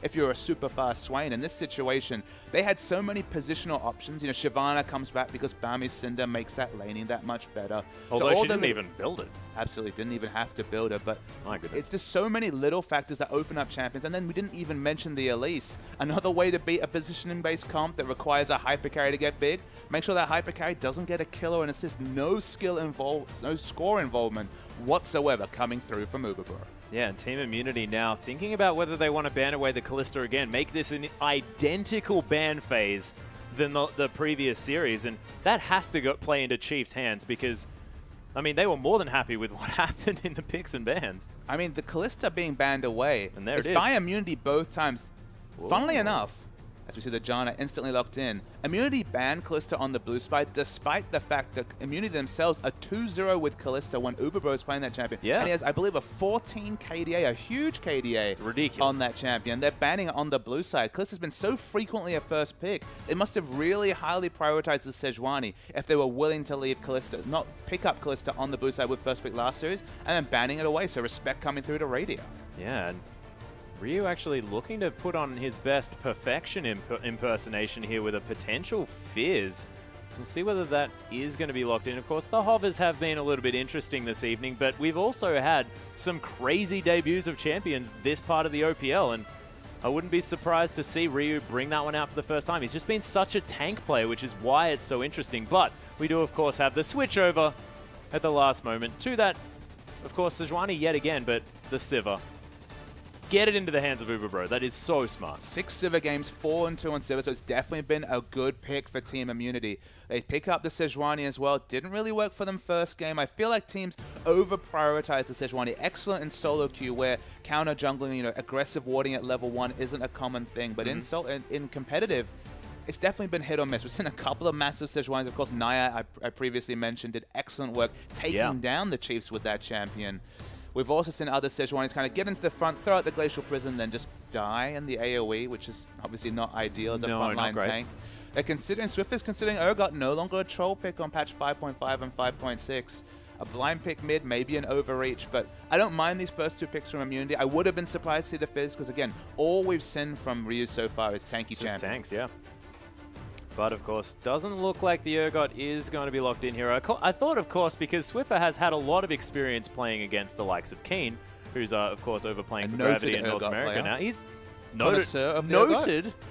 if you're a super fast Swain. In this situation, they had so many positional options. You know, Shyvana comes back because Bami's Cinder makes that laning that much better. Although so she didn't even build it. Absolutely, didn't even have to build it, but my goodness, it's just so many little factors that open up champions. And then we didn't even mention the Elise. Another way to beat a positioning-based comp that requires a hyper carry to get big. Make sure that hyper carry doesn't get a kill or an assist. No skill involved, no score involvement whatsoever coming through from Uberbro. Yeah, and Team Immunity now thinking about whether they want to ban away the Kalista again, make this an identical ban phase than the previous series, and that has to play into Chiefs' hands because, I mean, they were more than happy with what happened in the picks and bans. I mean, the Kalista being banned away, and there it's by Immunity both times. Whoa. Funnily enough, as we see the Janna instantly locked in, Immunity banned Kalista on the blue side, despite the fact that Immunity themselves are 2-0 with Kalista when Uberbro is playing that champion. Yeah. And he has, I believe, a 14 KDA, a huge KDA ridiculous on that champion. They're banning it on the blue side. Kalista's been so frequently a first pick. They must have really highly prioritized the Sejuani if they were willing to leave Kalista, not pick up Kalista on the blue side with first pick last series, and then banning it away. So respect coming through to Radio. Yeah. And Ryu actually looking to put on his best perfection impersonation here with a potential Fizz. We'll see whether that is going to be locked in. Of course, the hovers have been a little bit interesting this evening, but we've also had some crazy debuts of champions this part of the OPL, and I wouldn't be surprised to see Ryu bring that one out for the first time. He's just been such a tank player, which is why it's so interesting. But we do, of course, have the switch over at the last moment to that, of course, Sejuani yet again, but the Sivir. Get it into the hands of Uberbro. That is so smart. 6 Sivir games, 4-2 on Sivir, so it's definitely been a good pick for Team Immunity. They pick up the Sejuani as well. Didn't really work for them first game. I feel like teams over-prioritize the Sejuani. Excellent in solo queue where counter jungling, you know, aggressive warding at level 1 isn't a common thing. But in competitive, it's definitely been hit or miss. We've seen a couple of massive Sejuanis. Of course, Naya, I previously mentioned, did excellent work taking down the Chiefs with that champion. We've also seen other Sejuanis kind of get into the front, throw out the Glacial Prison, then just die in the AoE, which is obviously not ideal as a frontline tank. They're considering, Swift is considering Urgot no longer a troll pick on patch 5.5 and 5.6. A blind pick mid, maybe an overreach, but I don't mind these first 2 picks from Immunity. I would have been surprised to see the Fizz, because again, all we've seen from Ryu so far is tanky champions. Tanks, yeah. But, of course, doesn't look like the Urgot is going to be locked in here. I thought, of course, because Swiffer has had a lot of experience playing against the likes of Keen, who's, of course, overplaying for Gravity in North America now. He's noted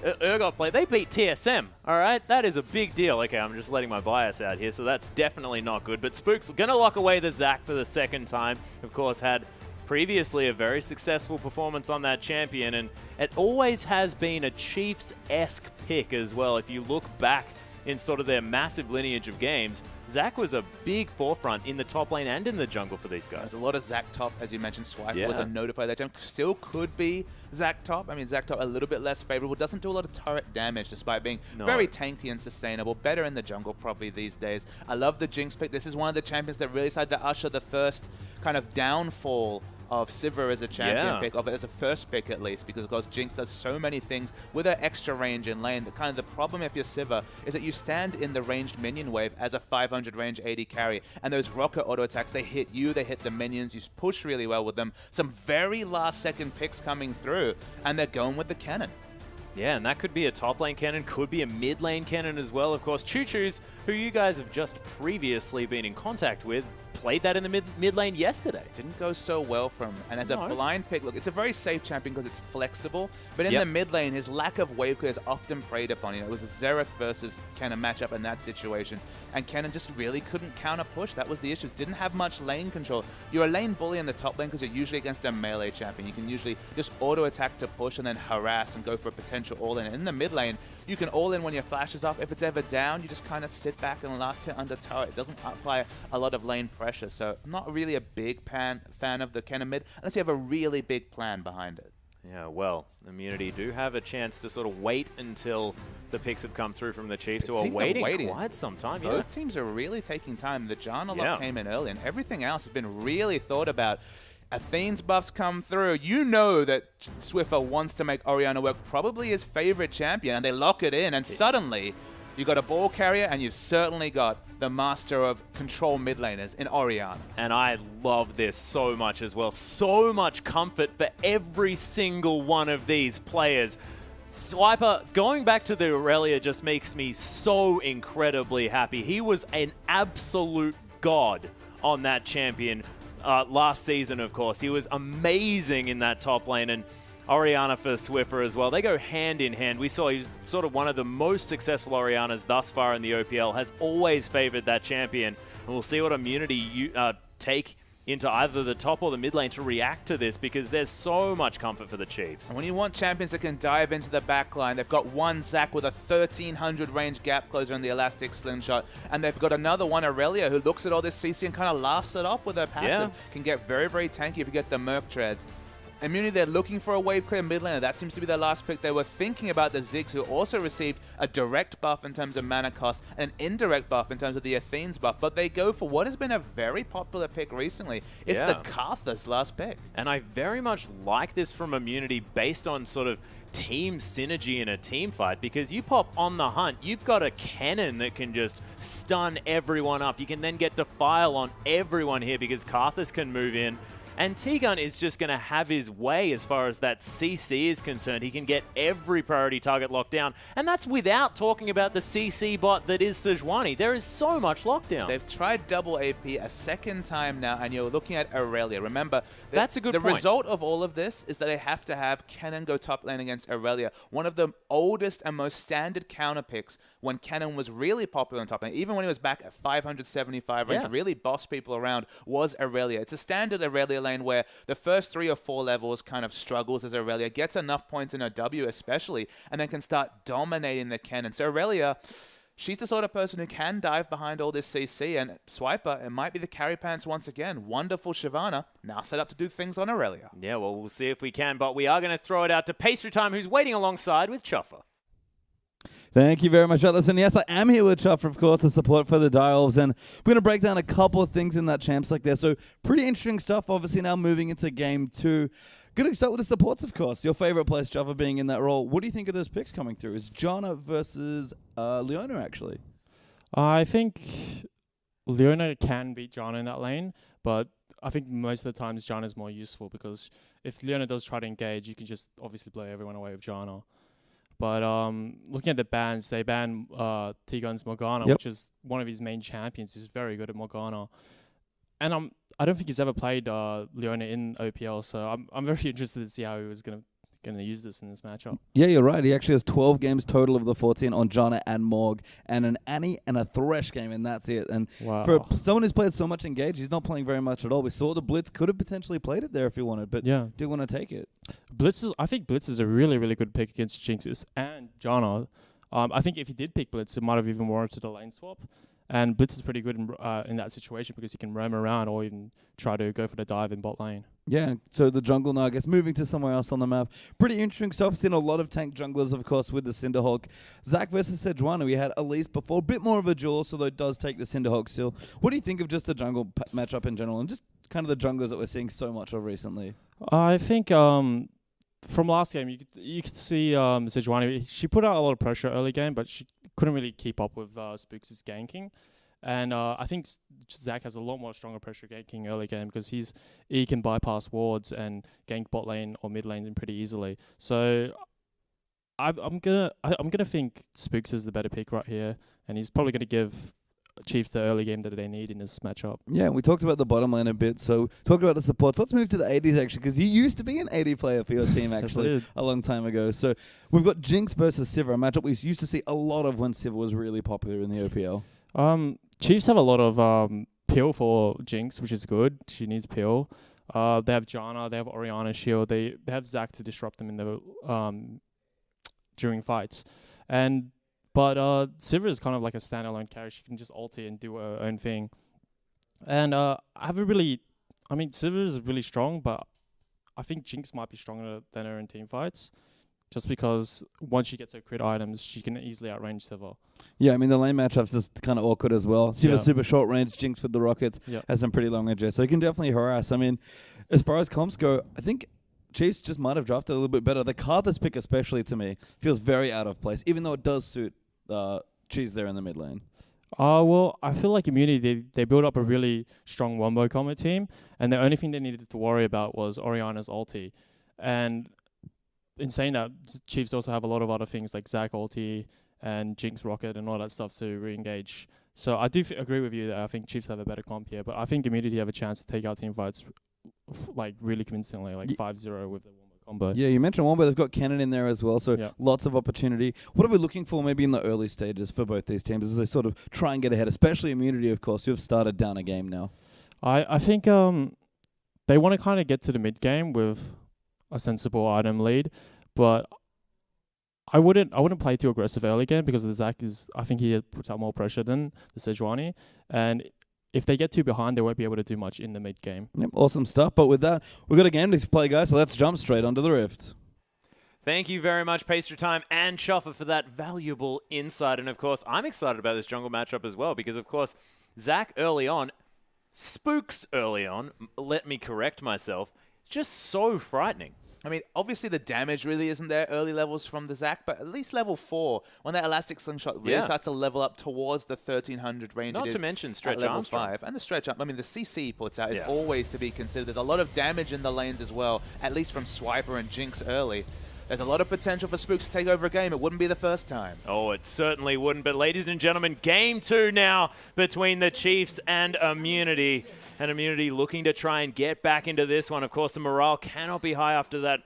Urgot player. They beat TSM, all right? That is a big deal. Okay, I'm just letting my bias out here, so that's definitely not good. But Spook's going to lock away the Zac for the second time. Of course, had previously a very successful performance on that champion, and it always has been a Chiefs-esque pick as well. If you look back in sort of their massive lineage of games, Zac was a big forefront in the top lane and in the jungle for these guys. There's a lot of Zac top, as you mentioned. Swipe was a noted player that time. Still could be Zac top. I mean, Zac top a little bit less favorable. Doesn't do a lot of turret damage despite being very tanky and sustainable. Better in the jungle probably these days. I love the Jinx pick. This is one of the champions that really started to usher the first kind of downfall of Sivir as a champion pick, of it as a first pick at least, because of course Jinx does so many things with her extra range in lane. Kind of the problem if you're Sivir is that you stand in the ranged minion wave as a 500 range AD carry, and those rocket auto attacks, they hit you, they hit the minions, you push really well with them. Some very last second picks coming through, and they're going with the cannon. Yeah, and that could be a top lane cannon, could be a mid lane cannon as well. Of course, Choo Choo's, who you guys have just previously been in contact with, played that in the mid lane yesterday. Didn't go so well for him. And as a blind pick, look, it's a very safe champion because it's flexible. But in the mid lane, his lack of wave clear is often preyed upon. You know, it was a Xerath versus Kennen matchup in that situation. And Kennen just really couldn't counter push. That was the issue. Didn't have much lane control. You're a lane bully in the top lane because you're usually against a melee champion. You can usually just auto attack to push and then harass and go for a potential all-in. In the mid lane, you can all-in when your flash is off. If it's ever down, you just kind of sit back and last hit under turret. It doesn't apply a lot of lane pressure. So I'm not really a big fan of the Kennen mid unless you have a really big plan behind it. Yeah, well, Immunity do have a chance to sort of wait until the picks have come through from the Chiefs, who are waiting quite some time. Both teams are really taking time. The Janna lock came in early, and everything else has been really thought about. Athene's buffs come through. You know that Swiffer wants to make Orianna work, probably his favorite champion, and they lock it in, and suddenly You got a ball carrier, and you've certainly got the master of control mid laners in Orianna. And I love this so much as well. So much comfort for every single one of these players. Swiper, going back to the Aurelia just makes me so incredibly happy. He was an absolute god on that champion last season, of course. He was amazing in that top lane, and Orianna for Swiffer as well. They go hand in hand. We saw he's sort of one of the most successful Oriannas thus far in the OPL, has always favored that champion. And we'll see what immunity you take into either the top or the mid lane to react to this, because there's so much comfort for the Chiefs. And when you want champions that can dive into the back line, they've got one Zac with a 1300 range gap closer in the Elastic Slingshot, and they've got another one, Aurelia, who looks at all this CC and kind of laughs it off with her passive. Yeah. Can get very, very tanky if you get the Merc Treads. Immunity, they're looking for a wave clear mid laner. That seems to be their last pick. They were thinking about the Ziggs, who also received a direct buff in terms of mana cost and an indirect buff in terms of the Athene's buff. But they go for what has been a very popular pick recently. It's the Karthus last pick. And I very much like this from Immunity based on sort of team synergy in a team fight, because you pop on the hunt, you've got a cannon that can just stun everyone up. You can then get Defile on everyone here because Karthus can move in. And T-Gun is just going to have his way as far as that CC is concerned. He can get every priority target locked down. And that's without talking about the CC bot that is Sejuani. There is so much lockdown. They've tried double AP a second time now, and you're looking at Aurelia. Remember, that's a good point. The result of all of this is that they have to have Kennen go top lane against Aurelia. One of the oldest and most standard counter picks when Kennen was really popular on top lane, even when he was back at 575 range, really bossed people around, was Aurelia. It's a standard Aurelia lane where the first 3 or 4 levels kind of struggles as Aurelia gets enough points in her W especially, and then can start dominating the Kennen. So Aurelia, she's the sort of person who can dive behind all this CC, and Swiper, it might be the carry pants once again. Wonderful Shyvana, now set up to do things on Aurelia. Yeah, well, we'll see if we can, but we are going to throw it out to Pastry Time, who's waiting alongside with Chuffer. Thank you very much, Atlas. And yes, I am here with Chuffer, of course, to support for the Dials. And we're going to break down a couple of things in that champ select there. So pretty interesting stuff, obviously, now moving into game 2. Going to start with the supports, of course. Your favorite place, Chuffer, being in that role. What do you think of those picks coming through? Is Janna versus Leona, actually? I think Leona can beat Janna in that lane, but I think most of the times Janna is more useful, because if Leona does try to engage, you can just obviously blow everyone away with Janna. But looking at the bans, they ban T-Gun's Morgana, which is one of his main champions. He's very good at Morgana. And I don't think he's ever played Leona in OPL, so I'm very interested to see how he was going to use this in this matchup. Yeah, you're right. He actually has 12 games total of the 14 on Janna and Morg, and an Annie and a Thresh game, and that's it. And for someone who's played so much Engage, he's not playing very much at all. We saw the Blitz could have potentially played it there if he wanted, but do want to take it. I think Blitz is a really, really good pick against Jinx and Janna. I think if he did pick Blitz, it might have even warranted a lane swap. And Blitz is pretty good in that situation, because he can roam around or even try to go for the dive in bot lane. Yeah, so the jungle now, I guess, moving to somewhere else on the map. Pretty interesting stuff. Seen a lot of tank junglers, of course, with the Cinderhawk. Zac versus Sejuani, we had Elise before. A bit more of a duel, so though it does take the Cinderhawk still. What do you think of just the jungle matchup in general, and just kind of the junglers that we're seeing so much of recently? I think from last game, you could see Sejuani. She put out a lot of pressure early game, but she couldn't really keep up with Spooks' ganking. And I think Zac has a lot more stronger pressure ganking early game, because he can bypass wards and gank bot lane or mid lane pretty easily. So I'm gonna think Spooks is the better pick right here, and he's probably gonna give Chiefs the early game that they need in this matchup. Yeah, we talked about the bottom lane a bit, so talked about the supports. Let's move to the 80s, actually, because you used to be an 80 player for your team, actually, a long time ago. So we've got Jinx versus Sivir, a matchup we used to see a lot of when Sivir was really popular in the OPL. Chiefs have a lot of peel for Jinx, which is good. She needs peel. They have Janna, they have Orianna shield, they have Zac to disrupt them in the during fights. But Sivir is kind of like a standalone carry. She can just ulti and do her own thing. And Sivir is really strong, but I think Jinx might be stronger than her in team fights, just because once she gets her crit items, she can easily outrange Sivir. Yeah, I mean, the lane matchup's just kind of awkward as well. Sivir's super short range, Jinx with the rockets, has some pretty long range, so he can definitely harass. I mean, as far as comps go, I think Chiefs just might have drafted a little bit better. The Karthus pick especially, to me, feels very out of place, even though it does suit Cheese there in the mid lane? Well, I feel like Immunity, they built up a really strong wombo combo team, and the only thing they needed to worry about was Orianna's ulti. And in saying that, Chiefs also have a lot of other things like Zac ulti and Jinx rocket and all that stuff to re-engage. So I do agree with you that I think Chiefs have a better comp here, but I think Immunity have a chance to take out team fights like really convincingly, like 5-0 with the wombo combo. Yeah, you mentioned Wombo. They've got Cannon in there as well, so lots of opportunity. What are we looking for maybe in the early stages for both these teams as they sort of try and get ahead, especially Immunity, of course, who have started down a game now? I think they want to kind of get to the mid game with a sensible item lead, but I wouldn't play too aggressive early game because the Zac I think he puts out more pressure than the Sejuani, and if they get too behind, they won't be able to do much in the mid game. Yep, awesome stuff. But with that, we've got a game to play, guys, so let's jump straight onto the Rift. Thank you very much, Pacer Time and Choffer, for that valuable insight. And, of course, I'm excited about this jungle matchup as well because, of course, Zac early on, Spooks early on, let me correct myself, just so frightening. I mean, obviously the damage really isn't there early levels from the Zac, but at least level 4, when that elastic slingshot really starts to level up towards the 1300 range, not to mention stretch level Armstrong. 5. And the stretch up, I mean, the CC he puts out is always to be considered. There's a lot of damage in the lanes as well, at least from Swiper and Jinx early. There's a lot of potential for Spooks to take over a game. It wouldn't be the first time. Oh, it certainly wouldn't. But ladies and gentlemen, game 2 now between the Chiefs and Immunity. And Immunity looking to try and get back into this one. Of course, the morale cannot be high after that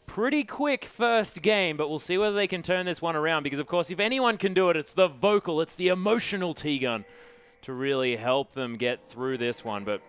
pretty quick first game, but we'll see whether they can turn this one around because, of course, if anyone can do it, it's the vocal, it's the emotional T-Gun to really help them get through this one. But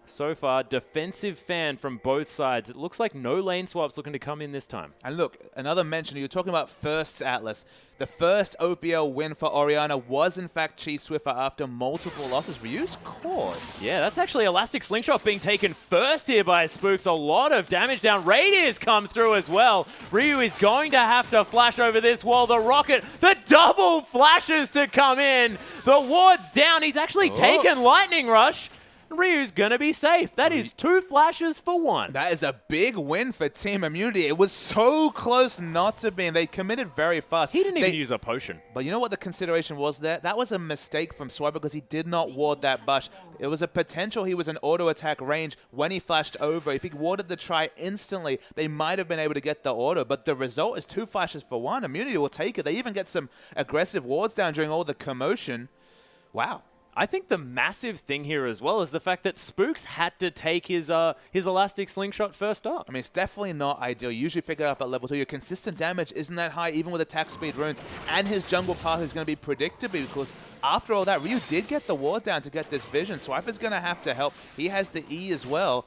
so far, defensive fan from both sides. It looks like no lane swaps looking to come in this time. And look, another mention, you were talking about firsts, Atlas. The first OPL win for Orianna was, in fact, Chief Swiffer after multiple losses. Ryu's caught. Yeah, that's actually Elastic Slingshot being taken first here by Spooks. A lot of damage down. Radius come through as well. Ryu is going to have to flash over this wall. The rocket, the double flashes to come in. The ward's down. He's actually taken Lightning Rush. Ryu's going to be safe. That is 2 flashes for 1. That is a big win for Team Immunity. It was so close not to be, and they committed very fast. He didn't even use a potion. But you know what the consideration was there? That was a mistake from Swipe because he did not ward that bush. It was a potential he was in auto attack range when he flashed over. If he warded the try instantly, they might have been able to get the auto. But the result is 2 flashes for 1. Immunity will take it. They even get some aggressive wards down during all the commotion. Wow. I think the massive thing here as well is the fact that Spooks had to take his Elastic Slingshot first up. I mean, it's definitely not ideal. You usually pick it up at level 2. Your consistent damage isn't that high, even with attack speed runes. And his jungle path is going to be predictable because after all that, Ryu did get the ward down to get this vision. Swiper's going to have to help. He has the E as well.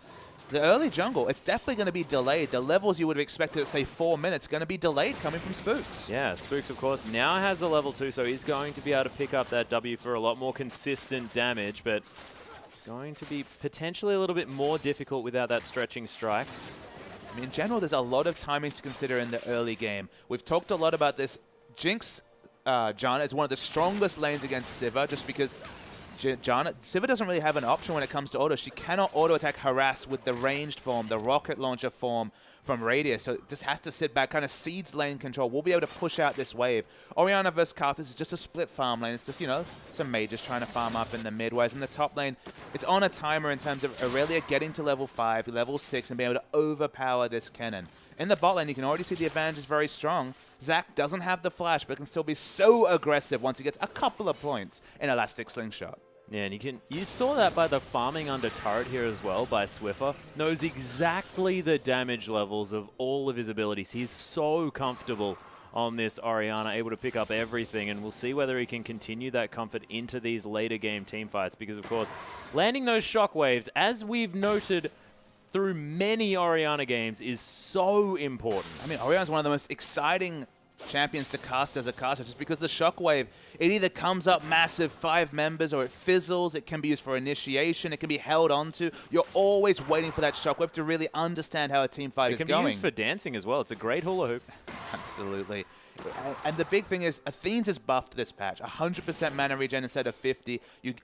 The early jungle, it's definitely going to be delayed. The levels you would have expected at, say, 4 minutes, going to be delayed coming from Spooks. Yeah, Spooks, of course, now has the level 2, so he's going to be able to pick up that W for a lot more consistent damage, but it's going to be potentially a little bit more difficult without that stretching strike. I mean, in general, there's a lot of timings to consider in the early game. We've talked a lot about this. Jinx, Janna, is one of the strongest lanes against Sivir just because Sivir doesn't really have an option when it comes to auto. She cannot auto-attack harass with the ranged form, the rocket launcher form from Radius. So it just has to sit back, kind of seeds lane control. We'll be able to push out this wave. Orianna versus Karthus is just a split farm lane. It's just, you know, some mages trying to farm up in the mid. Whereas in the top lane, it's on a timer in terms of Aurelia getting to level 5, level 6, and being able to overpower this cannon. In the bot lane, you can already see the advantage is very strong. Zac doesn't have the flash, but can still be so aggressive once he gets a couple of points in Elastic Slingshot. Yeah, and you saw that by the farming under turret here as well by Swiffer. Knows exactly the damage levels of all of his abilities. He's so comfortable on this Orianna, able to pick up everything, and we'll see whether he can continue that comfort into these later game team fights because, of course, landing those shockwaves, as we've noted through many Orianna games, is so important. I mean, Orianna's one of the most exciting champions to cast as a caster just because the shockwave, it either comes up massive 5 members or it fizzles. It can be used for initiation. It can be held onto. You're always waiting for that shockwave to really understand how a team fight is going. It can be used for dancing as well. It's a great hula hoop. Absolutely. And the big thing is, Athene's is buffed this patch. 100% mana regen instead of 50.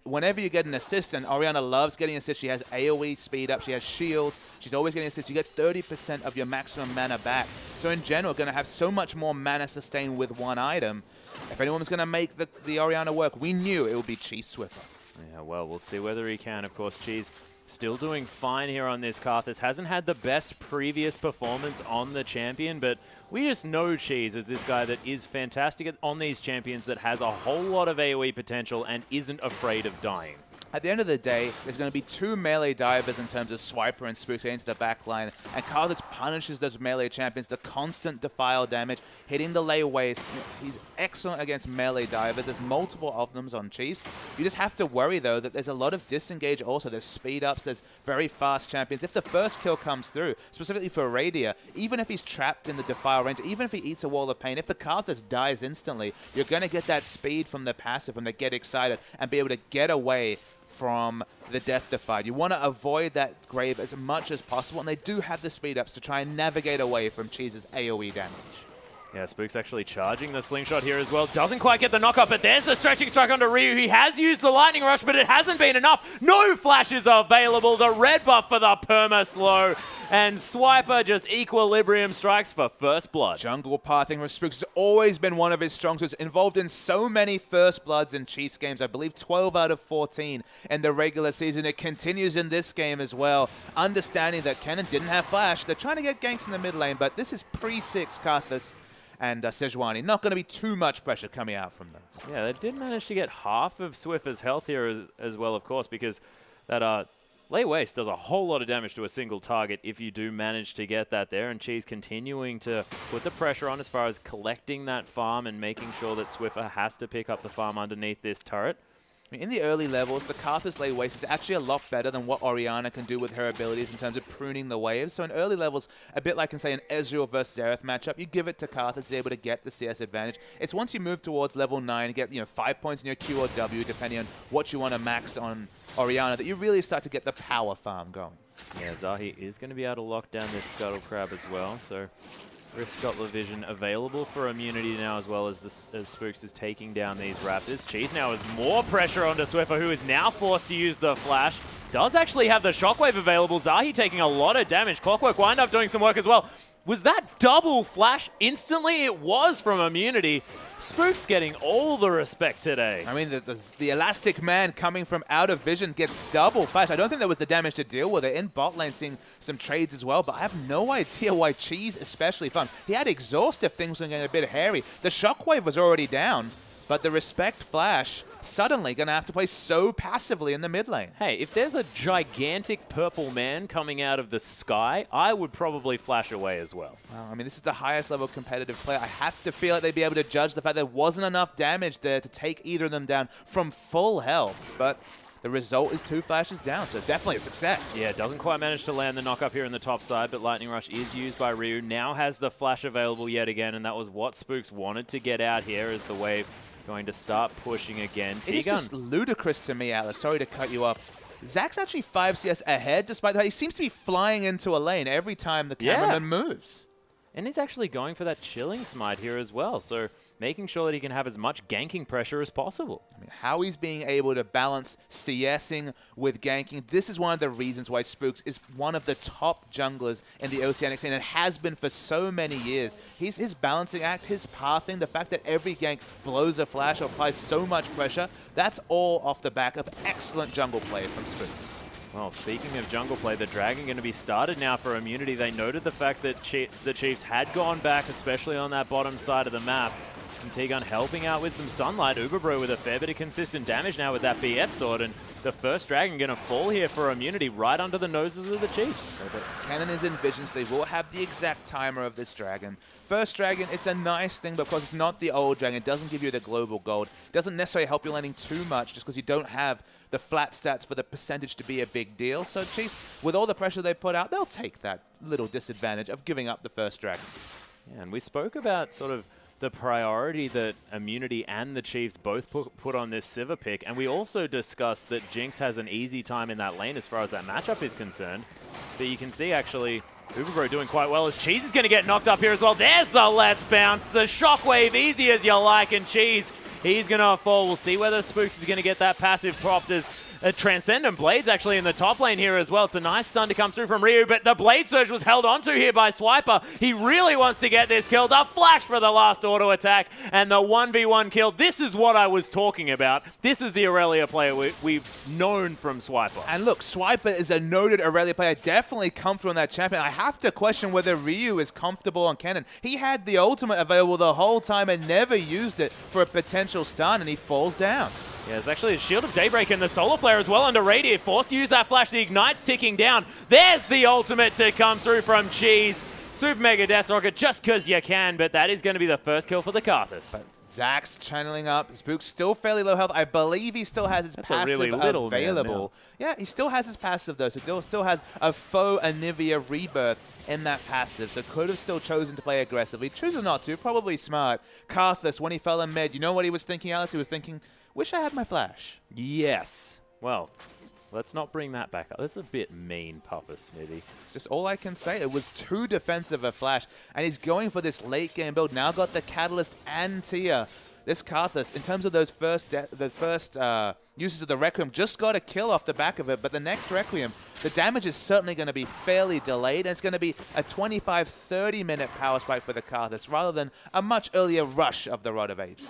Whenever you get an assist, and Orianna loves getting assists, she has AoE speed up, she has shields, she's always getting assists. You get 30% of your maximum mana back. So in general, going to have so much more mana sustain with one item. if anyone's going to make the Orianna work, we knew it would be Chief Swiffer. Yeah, well, we'll see whether he can. Of course, Cheese still doing fine here on this Karthus. Hasn't had the best previous performance on the champion, but we just know Cheese as this guy that is fantastic on these champions, that has a whole lot of AoE potential and isn't afraid of dying. At the end of the day, there's going to be 2 melee divers in terms of Swiper and Spooks into the back line, and Karthus punishes those melee champions, the constant defile damage, hitting the layways. He's excellent against melee divers. There's multiple of them on Chiefs. You just have to worry, though, that there's a lot of disengage also. There's speed-ups, there's very fast champions. If the first kill comes through, specifically for Radia, even if he's trapped in the defile range, even if he eats a wall of pain, if the Karthus dies instantly, you're going to get that speed from the passive, from the get excited, and be able to get away from the Death Defied. You want to avoid that grave as much as possible, and they do have the speed ups to try and navigate away from Cheese's AoE damage. Yeah, Spook's actually charging the slingshot here as well. Doesn't quite get the knockup, but there's the stretching strike onto Ryu. He has used the lightning rush, but it hasn't been enough. No flashes available. The red buff for the perma-slow. And Swiper just equilibrium strikes for first blood. Jungle pathing from Spooks has always been one of his strong suits, involved in so many first bloods in Chiefs games. I believe 12 out of 14 in the regular season. It continues in this game as well. Understanding that Kennen didn't have flash, they're trying to get ganks in the mid lane, but this is pre-6 Karthus and Sejuani. Not going to be too much pressure coming out from them. Yeah, they did manage to get half of Swiffer's health here as well, of course, because that Lay Waste does a whole lot of damage to a single target if you do manage to get that there, and Cheese continuing to put the pressure on as far as collecting that farm and making sure that Swiffer has to pick up the farm underneath this turret. I mean, in the early levels, the Karthus Lay Waste is actually a lot better than what Orianna can do with her abilities in terms of pruning the waves. So in early levels, a bit like in, say, an Ezreal versus Xerath matchup, you give it to Karthus, able to get the CS advantage. It's once you move towards level 9, get 5 points in your Q or W, depending on what you want to max on Orianna, that you really start to get the power farm going. Yeah, Zahi is going to be able to lock down this Scuttle Crab as well, so Rift's got the vision available for immunity now, as well as Spooks is taking down these Raptors. Cheese now with more pressure onto Swiffer, who is now forced to use the flash. Does actually have the shockwave available. Zahi taking a lot of damage. Clockwork wind up doing some work as well. Was that double flash instantly? It was from immunity. Spooks getting all the respect today. I mean, the Elastic Man coming from out of vision gets double flash. I don't think there was the damage to deal with it. In bot lane, seeing some trades as well, but I have no idea why Cheese especially fun. He had exhaust if things were getting a bit hairy. The shockwave was already down, but the respect flash suddenly going to have to play so passively in the mid lane. Hey, if there's a gigantic purple man coming out of the sky, I would probably flash away as well. I mean, this is the highest level competitive player. I have to feel like they'd be able to judge the fact there wasn't enough damage there to take either of them down from full health, but the result is 2 flashes down, so definitely a success. Yeah, doesn't quite manage to land the knock up here in the top side, but Lightning Rush is used by Ryu. Now has the flash available yet again, and that was what Spooks wanted to get out here as the wave going to start pushing again. It is just ludicrous to me, Atlas. Sorry to cut you off. Zach's actually 5 CS ahead, despite the fact he seems to be flying into a lane every time the cameraman moves. And he's actually going for that Chilling Smite here as well, so making sure that he can have as much ganking pressure as possible. I mean, how he's being able to balance CSing with ganking, this is one of the reasons why Spooks is one of the top junglers in the Oceanic scene and has been for so many years. His balancing act, his pathing, the fact that every gank blows a flash or applies so much pressure, that's all off the back of excellent jungle play from Spooks. Well, speaking of jungle play, the Dragon going to be started now for immunity. They noted the fact that the Chiefs had gone back, especially on that bottom side of the map. And T-Gun helping out with some sunlight. Uberbro with a fair bit of consistent damage now with that BF sword. And the first Dragon going to fall here for immunity right under the noses of the Chiefs. But Kennen is in vision, so they will have the exact timer of this Dragon. First Dragon, it's a nice thing because it's not the old Dragon. It doesn't give you the global gold. It doesn't necessarily help you landing too much just because you don't have the flat stats for the percentage to be a big deal. So Chiefs, with all the pressure they put out, they'll take that little disadvantage of giving up the first Dragon. Yeah, and we spoke about sort of the priority that immunity and the Chiefs both put on this Sivir pick, and we also discussed that Jinx has an easy time in that lane as far as that matchup is concerned. But you can see actually Uberbro doing quite well as Cheese is going to get knocked up here as well. There's the Let's Bounce, the Shockwave, easy as you like, and Cheese, he's going to fall. We'll see whether Spooks is going to get that passive propped as Transcendent Blades actually in the top lane here as well. It's a nice stun to come through from Ryu, but the Blade Surge was held onto here by Swiper. He really wants to get this kill. The flash for the last auto attack and the 1v1 kill. This is what I was talking about. This is the Aurelia player we've known from Swiper. And look, Swiper is a noted Aurelia player, definitely comfortable in that champion. I have to question whether Ryu is comfortable on Cannon. He had the ultimate available the whole time and never used it for a potential stun, and he falls down. Yeah, there's actually a Shield of Daybreak and the Solar Flare as well under Radiant. Forced to use that flash. The Ignite's ticking down. There's the ultimate to come through from Cheese. Super Mega Death Rocket just because you can, but that is going to be the first kill for the Karthus. Zach's channeling up. Spook's still fairly low health. I believe he still has his passive really little available. Yeah, he still has his passive, though, so still has a faux Anivia Rebirth in that passive, so could have still chosen to play aggressively. Chooses not to, probably smart. Karthus, when he fell in mid, you know what he was thinking, Alice? He was thinking, wish I had my flash. Yes. Well, let's not bring that back up. That's a bit mean, Papa Smithy. It's just all I can say. It was too defensive a flash, and he's going for this late game build. Now got the Catalyst and Tia. This Karthus, in terms of those first uses of the Requiem, just got a kill off the back of it, but the next Requiem, the damage is certainly going to be fairly delayed, and it's going to be a 25-30 minute power spike for the Karthus, rather than a much earlier rush of the Rod of Ages.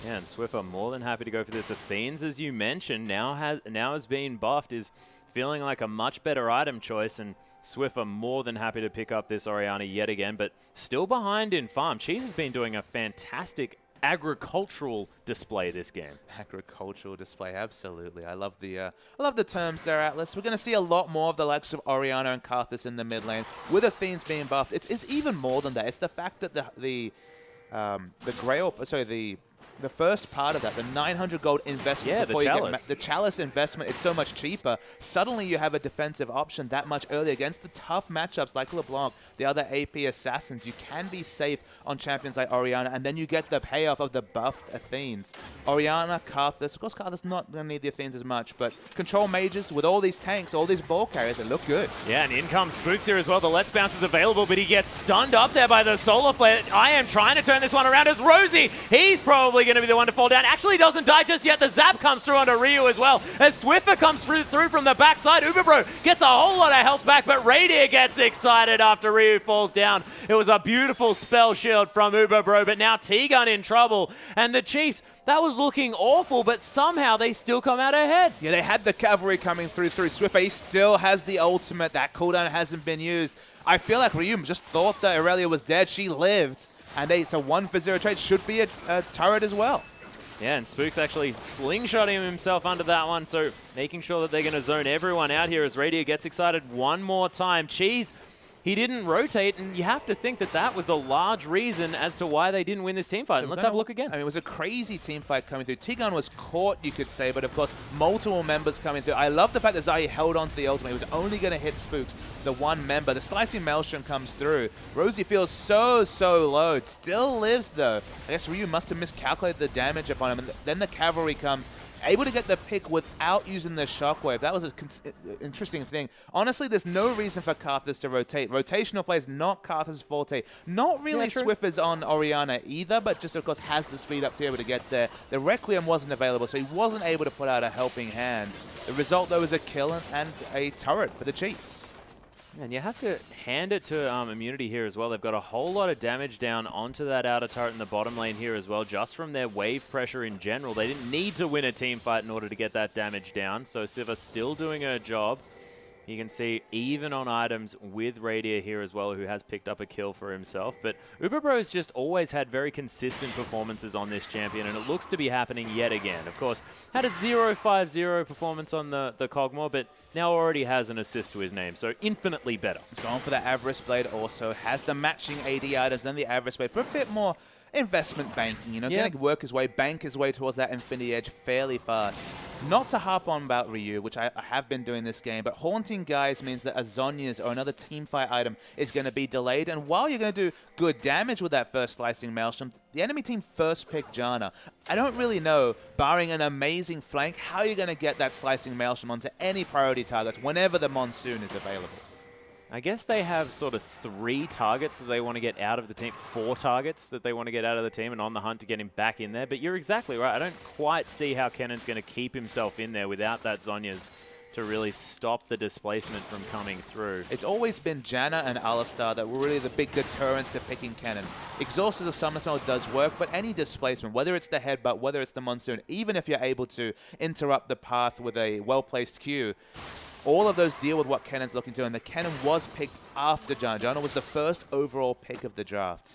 Yeah, and Swiffer more than happy to go for this. Athene's, as you mentioned, now has been buffed, is feeling like a much better item choice, and Swiffer more than happy to pick up this Orianna yet again, but still behind in farm. Cheese has been doing a fantastic agricultural display this game. Agricultural display, absolutely. I love the terms there, Atlas. We're going to see a lot more of the likes of Orianna and Karthus in the mid lane, with Athene's being buffed. It's even more than that. It's the fact that the Grail, sorry, the first part of that, the 900 gold investment, yeah, before the you Chalice. get the Chalice investment, it's so much cheaper. Suddenly you have a defensive option that much earlier against the tough matchups like LeBlanc, the other AP assassins. You can be safe on champions like Orianna, and then you get the payoff of the buffed Athenes. Orianna, Karthus, of course Karthus not going to need the Athenes as much, but control mages with all these tanks, all these ball carriers, they look good. Yeah, and in comes Spooks here as well. The Let's Bounce is available, but he gets stunned up there by the Solar Flare. I am trying to turn this one around as Rosie. He's probably going to be the one to fall down. Actually doesn't die just yet. The Zap comes through onto Ryu as well. As Swiffer comes through from the backside, Uberbro gets a whole lot of health back, but Radier gets excited after Ryu falls down. It was a beautiful spell shield from Uberbro, but now T-Gun in trouble. And the Chiefs, that was looking awful, but somehow they still come out ahead. Yeah, they had the cavalry coming through Swiffer. He still has the ultimate. That cooldown hasn't been used. I feel like Ryu just thought that Aurelia was dead. She lived, and it's a 1-for-0 trade. Should be a turret as well. Yeah, and Spook's actually slingshotting himself under that one, so making sure that they're going to zone everyone out here as Radier gets excited one more time. Cheese, he didn't rotate, and you have to think that that was a large reason as to why they didn't win this team fight. And let's have a look again. I mean, it was a crazy team fight coming through. T-Gun was caught, you could say, but of course, multiple members coming through. I love the fact that Zai held on to the ultimate. He was only going to hit Spooks, the one member. The Slicing Maelstrom comes through. Rosie feels so low. Still lives, though. I guess Ryu must have miscalculated the damage upon him. And then the cavalry comes, able to get the pick without using the shockwave. That was an interesting thing. Honestly, there's no reason for Karthus to rotate. Rotational play is not Karthus' forte. Not really Swiffer's on Orianna either, but just, of course, has the speed up to be able to get there. The Requiem wasn't available, so he wasn't able to put out a helping hand. The result, though, is a kill and a turret for the Chiefs. And you have to hand it to Immunity here as well. They've got a whole lot of damage down onto that outer turret in the bottom lane here as well, just from their wave pressure in general. They didn't need to win a team fight in order to get that damage down, so Siva still doing her job. You can see even on items with Radier here as well, who has picked up a kill for himself. But Uberbro's just always had very consistent performances on this champion, and it looks to be happening yet again. Of course, had a 0-5-0 performance on the Cogmore, but now already has an assist to his name, so infinitely better. He's gone for the Avarice Blade also, has the matching AD items, then the Avarice Blade for a bit more investment banking, you know, going to work his way, bank his way towards that Infinity Edge fairly fast. Not to harp on about Ryu, which I have been doing this game, but Haunting Guys means that a Zhonya's or another teamfight item is going to be delayed, and while you're going to do good damage with that first Slicing Maelstrom, the enemy team first picked Janna. I don't really know, barring an amazing flank, how you're going to get that Slicing Maelstrom onto any priority targets whenever the Monsoon is available. I guess they have sort of 3 targets that they want to get out of the team, 4 targets that they want to get out of the team and on the hunt to get him back in there. But you're exactly right. I don't quite see how Kennan's going to keep himself in there without that Zhonya's to really stop the displacement from coming through. It's always been Janna and Alistar that were really the big deterrents to picking Kennen. Exhaust as a Summer Smell does work, but any displacement, whether it's the Headbutt, whether it's the Monsoon, even if you're able to interrupt the path with a well-placed Q, all of those deal with what Kennan's looking to, and the Kennen was picked after Janna. Janna was the first overall pick of the draft.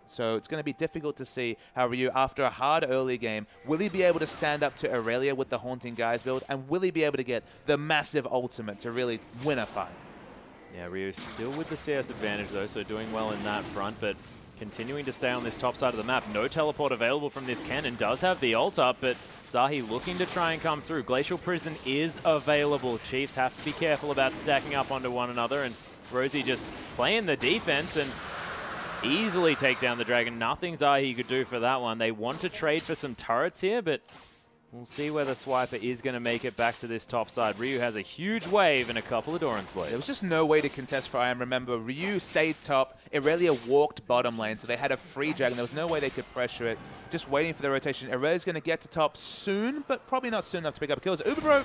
So it's going to be difficult to see how Ryu, after a hard early game, will he be able to stand up to Aurelia with the Haunting Guys build, and will he be able to get the massive ultimate to really win a fight? Yeah, Ryu still with the CS advantage though, so doing well in that front, but continuing to stay on this top side of the map. No teleport available from this Cannon. Does have the ult up, but Zahi looking to try and come through. Glacial Prison is available. Chiefs have to be careful about stacking up onto one another, and Rosie just playing the defense and easily take down the Dragon. Nothing Zahi could do for that one. They want to trade for some turrets here, but we'll see whether Swiper is going to make it back to this top side. Ryu has a huge wave and a couple of Doran's Blades. There was just no way to contest for IM. Remember, Ryu stayed top. Irelia walked bottom lane, so they had a free Dragon. There was no way they could pressure it. Just waiting for the rotation. Irelia's going to get to top soon, but probably not soon enough to pick up kills. Uberbro,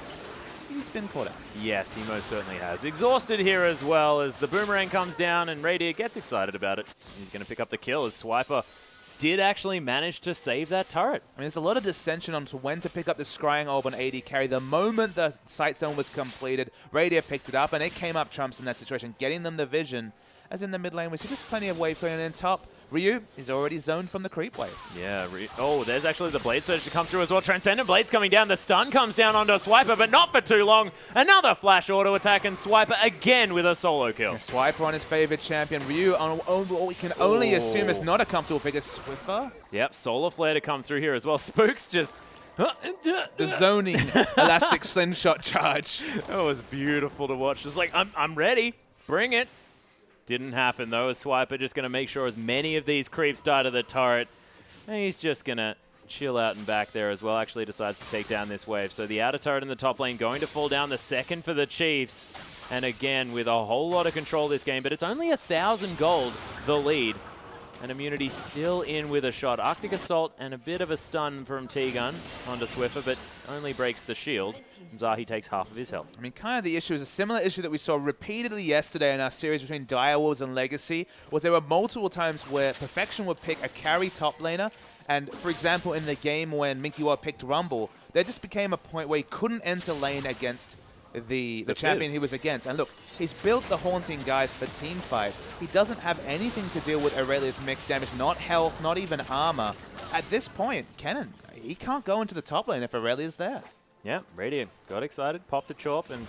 he's been caught out. Yes, he most certainly has. Exhausted here as well as the Boomerang comes down and Radiant gets excited about it. He's going to pick up the kill as Swiper did actually manage to save that turret. I mean, there's a lot of dissension on when to pick up the Scrying Orb on AD carry. The moment the Sight Zone was completed, Radiant picked it up, and it came up trumps in that situation, getting them the vision. As in the mid lane, we see just plenty of wave clearing in top. Ryu is already zoned from the creep wave. Yeah, oh, there's actually the Blade Surge to come through as well. Transcendent Blades coming down. The stun comes down onto Swiper, but not for too long. Another flash auto attack, and Swiper again with a solo kill. Yeah, Swiper on his favorite champion. Ryu on what we can only assume is not a comfortable pick as Swiffer. Yep, Solar Flare to come through here as well. Spooks just... the zoning elastic slingshot charge. That was beautiful to watch. Just like, I'm ready. Bring it. Didn't happen though, as Swiper just going to make sure as many of these creeps die to the turret. And he's just going to chill out and back there as well. Actually decides to take down this wave. So the outer turret in the top lane going to fall down, the second for the Chiefs. And again, with a whole lot of control this game, but it's only 1,000 gold, the lead. And Immunity still in with a shot. Arctic Assault and a bit of a stun from T-Gun onto Swiffer, but only breaks the shield. Zahi takes half of his health. I mean, kind of the issue is a similar issue that we saw repeatedly yesterday in our series between Direwolves and Legacy, was there were multiple times where Perfection would pick a carry top laner, and for example, in the game when Minky War picked Rumble, there just became a point where he couldn't enter lane against the champion he was against. And look, he's built the Haunting Guys for team fight. He doesn't have anything to deal with Aurelia's mixed damage, not health, not even armor. At this point, Kennen, he can't go into the top lane if Aurelia's there. Yeah, Radiant got excited, popped a chop, and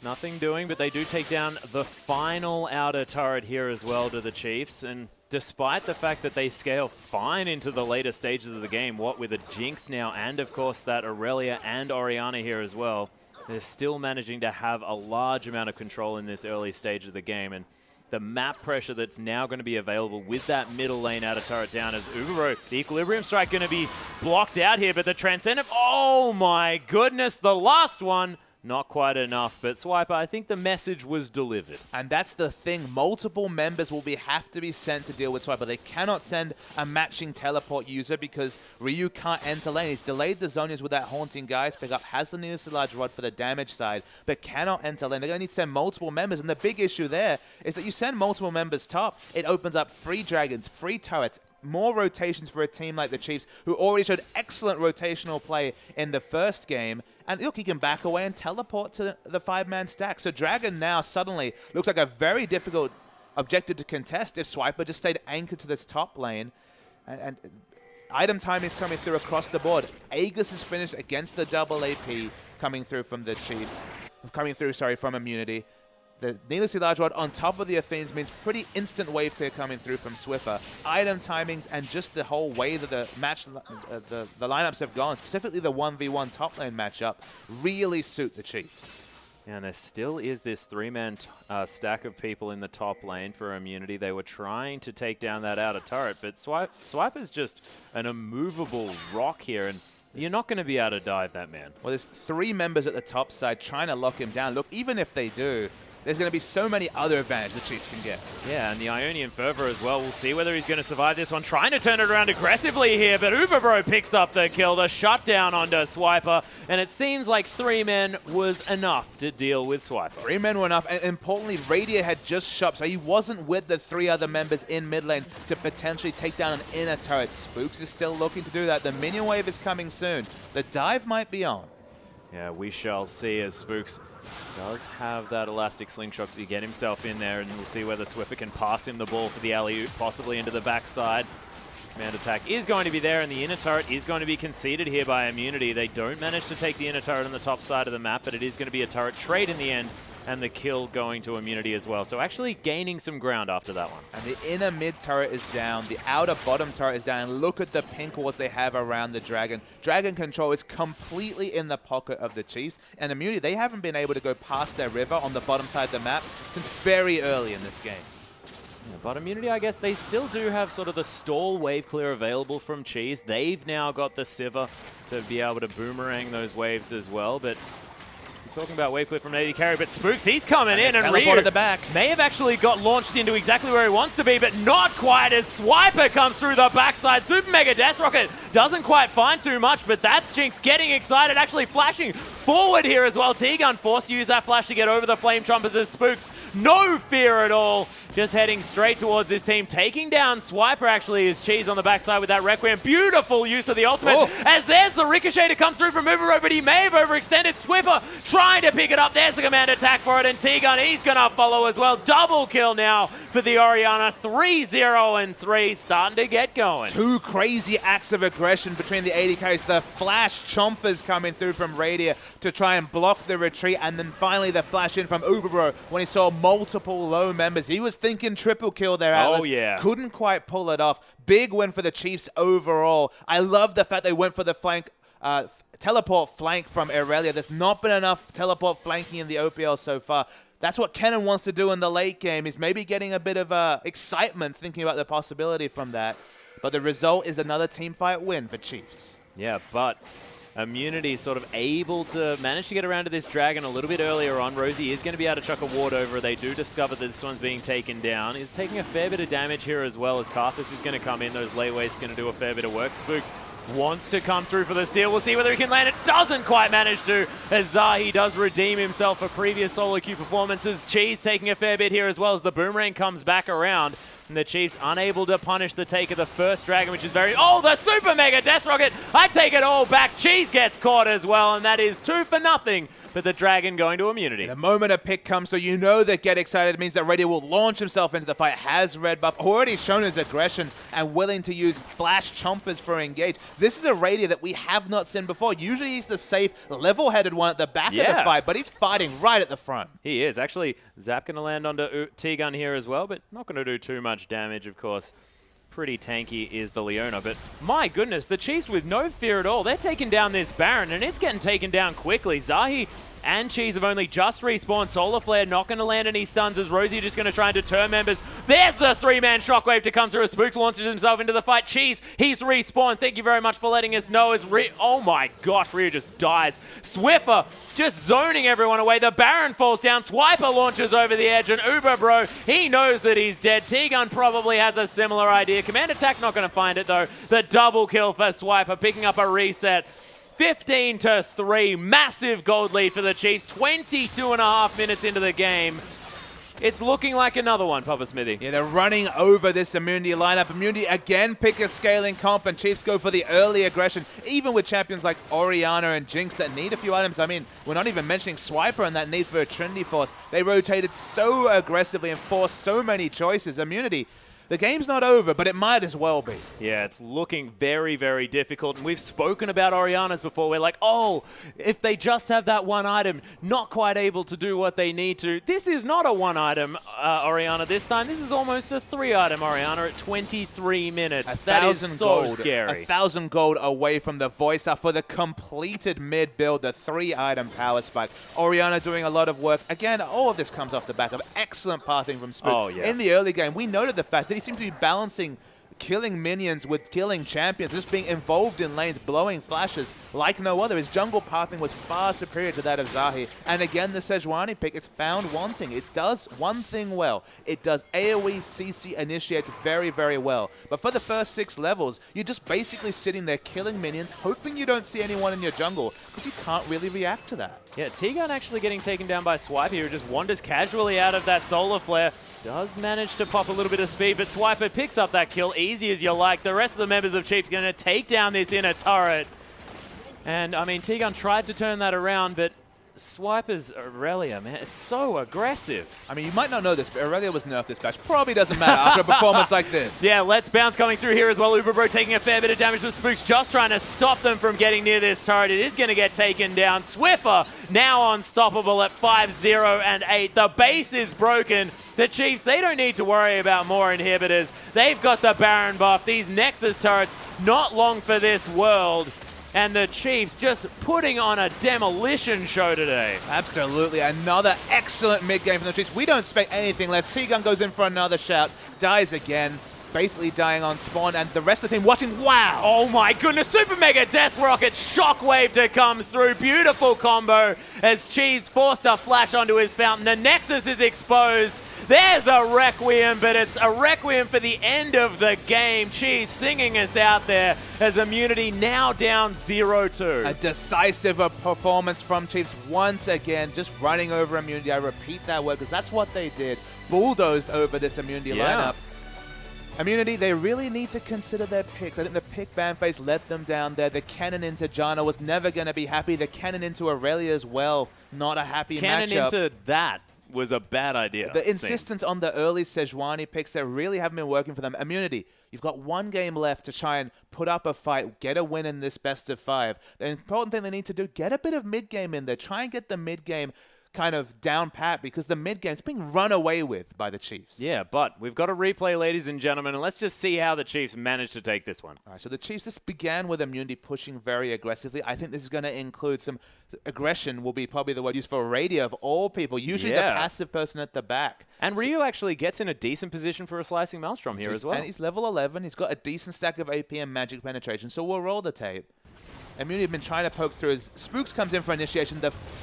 nothing doing, but they do take down the final outer turret here as well to the Chiefs. And despite the fact that they scale fine into the later stages of the game, what with a Jinx now and of course that Aurelia and Orianna here as well, they're still managing to have a large amount of control in this early stage of the game. And the map pressure that's now going to be available with that middle lane outer turret down as Ubero, the Equilibrium Strike going to be blocked out here, but the Transcendent, oh my goodness, the last one, not quite enough. But Swiper, I think the message was delivered. And that's the thing. Multiple members will have to be sent to deal with Swiper. They cannot send a matching teleport user because Ryu can't enter lane. He's delayed the Zhonya's with that Haunting Guys pickup, has the Needlessly Large Rod for the damage side, but cannot enter lane. They're going to need to send multiple members. And the big issue there is that you send multiple members top, it opens up free dragons, free turrets, more rotations for a team like the Chiefs, who already showed excellent rotational play in the first game. And look, he can back away and teleport to the 5-man stack. So Dragon now suddenly looks like a very difficult objective to contest if Swiper just stayed anchored to this top lane. And item timing is coming through across the board. Aegis is finished against the double AP coming through from the Chiefs. From Immunity. The Needlessly Large Rod on top of the Athenes means pretty instant wave clear coming through from Swiffer. Item timings and just the whole way that the match, the lineups have gone, specifically the 1v1 top lane matchup, really suit the Chiefs. Yeah, and there still is this 3-man stack of people in the top lane for Immunity. They were trying to take down that outer turret, but Swiper's just an immovable rock here, and you're not going to be able to dive that man. Well, there's 3 members at the top side trying to lock him down. Look, even if they do, there's going to be so many other advantages the Chiefs can get. Yeah, and the Ionian Fervor as well. We'll see whether he's going to survive this one. Trying to turn it around aggressively here, but Uberbro picks up the kill, the shutdown onto Swiper, and it seems like 3 men was enough to deal with Swiper. 3 men were enough, and importantly, Radiant had just shot, so he wasn't with the 3 other members in mid lane to potentially take down an inner turret. Spooks is still looking to do that. The minion wave is coming soon. The dive might be on. Yeah, we shall see as Spooks does have that elastic slingshot to get himself in there, and we'll see whether Swiffer can pass him the ball for the alley-oop, possibly into the backside. Command attack is going to be there, and the inner turret is going to be conceded here by Immunity. They don't manage to take the inner turret on the top side of the map, but it is going to be a turret trade in the end, and the kill going to Immunity as well. So actually gaining some ground after that one. And the inner mid turret is down. The outer bottom turret is down. Look at the pink wards they have around the Dragon. Dragon control is completely in the pocket of the Chiefs. And Immunity, they haven't been able to go past their river on the bottom side of the map since very early in this game. Yeah, but Immunity, I guess they still do have sort of the stall wave clear available from Cheese. They've now got the Sivir to be able to boomerang those waves as well. But talking about wave clear from AD carry, but Spooks, he's coming in, and Ryu at the back may have actually got launched into exactly where he wants to be, but not quite as Swiper comes through the backside. Super Mega Death Rocket doesn't quite find too much, but that's Jinx getting excited, actually flashing forward here as well. T-Gun forced to use that flash to get over the Flame Chompers as Spooks, no fear at all, just heading straight towards his team, taking down Swiper actually is Cheese on the backside with that Requiem. Beautiful use of the ultimate, as there's the Ricochet to come through from Uberbro, but he may have overextended. Swiffer trying to pick it up. There's the command attack for it, and T-Gun, he's going to follow as well. Double kill now for the Orianna. 3-0 and 3, starting to get going. 2 crazy acts of aggression between the AD carries. The flash chompers coming through from Radia to try and block the retreat, and then finally the flash in from Uberbro when he saw multiple low members. He was thinking triple kill there, Atlas. Oh, yeah. Couldn't quite pull it off. Big win for the Chiefs overall. I love the fact they went for the flank, teleport flank from Irelia. There's not been enough teleport flanking in the OPL so far. That's what Kennen wants to do in the late game, is maybe getting a bit of excitement thinking about the possibility from that. But the result is another teamfight win for Chiefs. Yeah, but Immunity sort of able to manage to get around to this Dragon a little bit earlier on. Rosie is going to be able to chuck a ward over. They do discover that this one's being taken down. He's taking a fair bit of damage here as well, as Karthus is going to come in. Those layways going to do a fair bit of work. Spooks wants to come through for the steal. We'll see whether he can land it. Doesn't quite manage to, as Zahi does redeem himself for previous solo queue performances. Cheese taking a fair bit here as well as the Boomerang comes back around. And the Chiefs unable to punish the take of the first Dragon, which is very... Oh, the Super Mega Death Rocket! I take it all back. Cheese gets caught as well, and that is 2-0 but the Dragon going to Immunity. The moment a pick comes, so you know that Get Excited means that Radiant will launch himself into the fight. Has red buff, already shown his aggression and willing to use flash chompers for engage. This is a Radiant that we have not seen before. Usually he's the safe, level-headed one at the back of the fight, but he's fighting right at the front. He is. Actually, Zap going to land onto T-Gun here as well, but not going to do too much damage, of course. Pretty tanky is the Leona, but my goodness, the Chiefs with no fear at all. They're taking down this Baron, and it's getting taken down quickly. Zahi and Cheese have only just respawned. Solar Flare not going to land any stuns, as Rosie just going to try and deter members. There's the 3-man shockwave to come through as Spooks launches himself into the fight. Cheese, he's respawned. Thank you very much for letting us know. As oh my gosh, Ryu just dies. Swiffer just zoning everyone away. The Baron falls down. Swiper launches over the edge, and Uberbro, he knows that he's dead. T-Gun probably has a similar idea. Command attack not going to find it though. The double kill for Swiper, picking up a reset. 15-3, massive gold lead for the Chiefs. 22.5 minutes into the game. It's looking like another one, Papa Smithy. Yeah, they're running over this Immunity lineup. Immunity again pick a scaling comp, and Chiefs go for the early aggression, even with champions like Orianna and Jinx that need a few items. I mean, we're not even mentioning Swiper and that need for a Trinity Force. They rotated so aggressively and forced so many choices. Immunity, the game's not over, but it might as well be. Yeah, it's looking very, very difficult. And we've spoken about Orianna's before. We're like, oh, if they just have that one item, not quite able to do what they need to. This is not a one-item Orianna this time. This is almost a 3-item Orianna at 23 minutes. That is so scary. 1,000 gold away from the voice up for the completed mid build, the 3-item power spike. Orianna doing a lot of work. Again, all of this comes off the back of excellent pathing from Spooks. Oh, yeah. In the early game, we noted the fact that he seemed to be balancing killing minions with killing champions, just being involved in lanes, blowing flashes like no other. His jungle pathing was far superior to that of Zahi. And again, the Sejuani pick, it's found wanting. It does one thing well. It does AoE CC initiates very, very well. But for the first 6 levels, you're just basically sitting there killing minions, hoping you don't see anyone in your jungle, because you can't really react to that. Yeah, T-Gun actually getting taken down by Swiper here, who just wanders casually out of that Solar Flare. Does manage to pop a little bit of speed, but Swiper picks up that kill easy as you like. The rest of the members of Chiefs going to take down this inner turret. And, I mean, T-Gun tried to turn that around, but Swiper's Aurelia, man, it's so aggressive. I mean, you might not know this, but Aurelia was nerfed this patch. Probably doesn't matter after a performance like this. Yeah, Let's Bounce coming through here as well. Uberbro taking a fair bit of damage with Spooks, just trying to stop them from getting near this turret. It is going to get taken down. Swiffer now unstoppable at 5-0 and 8. The base is broken. The Chiefs, they don't need to worry about more inhibitors. They've got the Baron buff. These Nexus turrets, not long for this world. And the Chiefs just putting on a demolition show today. Absolutely. Another excellent mid-game from the Chiefs. We don't expect anything less. T-Gun goes in for another shout. Dies again. Basically dying on spawn. And the rest of the team watching. Wow. Oh my goodness. Super Mega Death Rocket Shockwave to come through. Beautiful combo as Cheese forced a flash onto his fountain. The Nexus is exposed. There's a Requiem, but it's a Requiem for the end of the game. Cheese singing us out there as Immunity now down 0-2. A decisive performance from Chiefs once again, just running over Immunity. I repeat that word because that's what they did. Bulldozed over this Immunity lineup. Immunity, they really need to consider their picks. I think the pick ban phase let them down there. The cannon into Janna was never going to be happy. The cannon into Aurelia as well, not a happy matchup. Cannon into that was a bad idea. The insistence on the early Sejuani picks that really haven't been working for them. Immunity, you've got 1 game left to try and put up a fight, get a win in this best of 5. The important thing they need to do, get a bit of mid-game in there. Try and get the mid-game kind of down pat because the mid-game's being run away with by the Chiefs. Yeah, but we've got a replay, ladies and gentlemen, and let's just see how the Chiefs managed to take this one. All right, so the Chiefs, this began with Immunity pushing very aggressively. I think this is going to include some aggression will be probably the word used for Radio of all people, usually the passive person at the back. And Ryu actually gets in a decent position for a Slicing Maelstrom here as well. And he's level 11. He's got a decent stack of AP and magic penetration, so we'll roll the tape. Immunity have been trying to poke through as Spooks comes in for initiation.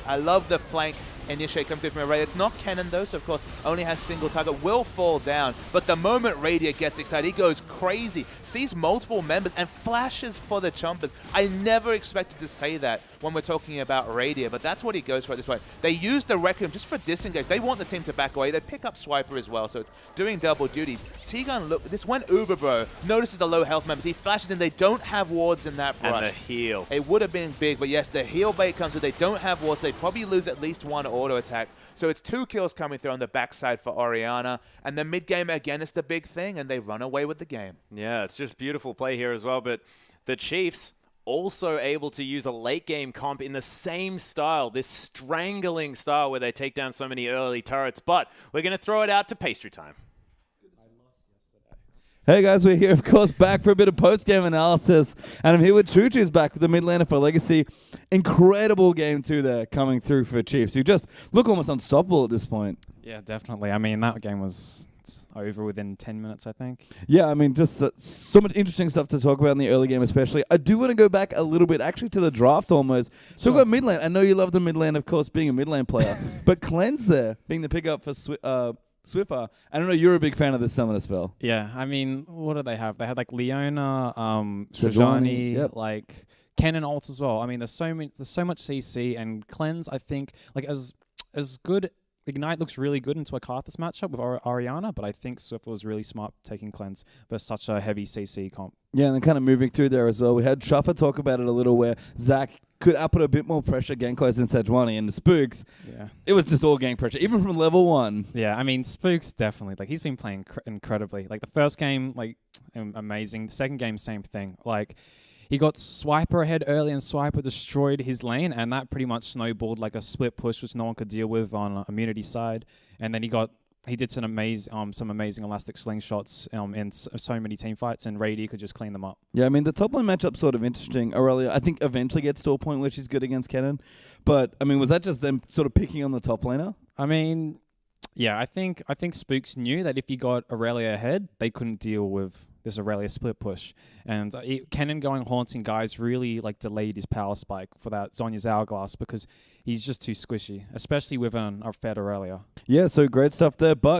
I love the flank initiate coming through from Array. It's not cannon though, so of course only has single target, will fall down. But the moment Radiant gets excited, he goes crazy, sees multiple members and flashes for the Chompers. I never expected to say that when we're talking about Radiant, but that's what he goes for at this point. They use the Requiem just for disengage. They want the team to back away. They pick up Swiper as well, so it's doing double duty. T-Gun, look, this when Uberbro notices the low health members, he flashes in. They don't have wards in that brush. And the heal. It would have been big, but yes, the heal bait comes with. They don't have wards. They probably lose at least 1 auto attack. So it's 2 kills coming through on the backside for Orianna. And the mid game again is the big thing, and they run away with the game. Yeah, it's just beautiful play here as well. But the Chiefs also able to use a late game comp in the same style, this strangling style where they take down so many early turrets. But we're going to throw it out to pastry time. Hey guys, we're here, of course, back for a bit of post-game analysis. And I'm here with Choo Choo's back with the mid laner for Legacy. Incredible game 2 there coming through for Chiefs, who just look almost unstoppable at this point. Yeah, definitely. I mean, that game was over within 10 minutes, I think. Yeah, I mean, just so much interesting stuff to talk about in the early game especially. I do want to go back a little bit, actually, to the draft almost. So we've got mid lane. I know you love the mid lane, of course, being a mid lane player. But Cleanse there, being the pickup for Swiffer. I don't know, you're a big fan of this summoner spell. Yeah, I mean, what do they have? They had like Leona, Sejuani, Sejuani, like Cannon ults as well. I mean, there's so much CC, and Cleanse, I think, like as good. Ignite looks really good into a Karthus matchup with Orianna, but I think Swiffer was really smart taking Cleanse versus such a heavy CC comp. Yeah, and then kind of moving through there as well. We had Shuffer talk about it a little where Zach could output a bit more pressure Gank-wise than Sejuani, and the Spooks, it was just all gang pressure, even from level 1. Yeah, I mean, Spooks definitely, like, he's been playing incredibly. Like, the first game, like, amazing. The second game, same thing. Like, he got Swiper ahead early, and Swiper destroyed his lane, and that pretty much snowballed like a split push, which no one could deal with on Immunity side. And then he did some amazing elastic slingshots in so many team fights, and Rady could just clean them up. Yeah, I mean, the top lane matchup's sort of interesting. Aurelia, I think, eventually gets to a point where she's good against Cannon. But, I mean, was that just them sort of picking on the top laner? I mean, yeah, I think Spooks knew that if you got Aurelia ahead, they couldn't deal with this Aurelia split push. And Kennen going Haunting Guys really like delayed his power spike for that Zhonya's Hourglass because he's just too squishy, especially with a Fed Aurelia. Yeah, so great stuff there, but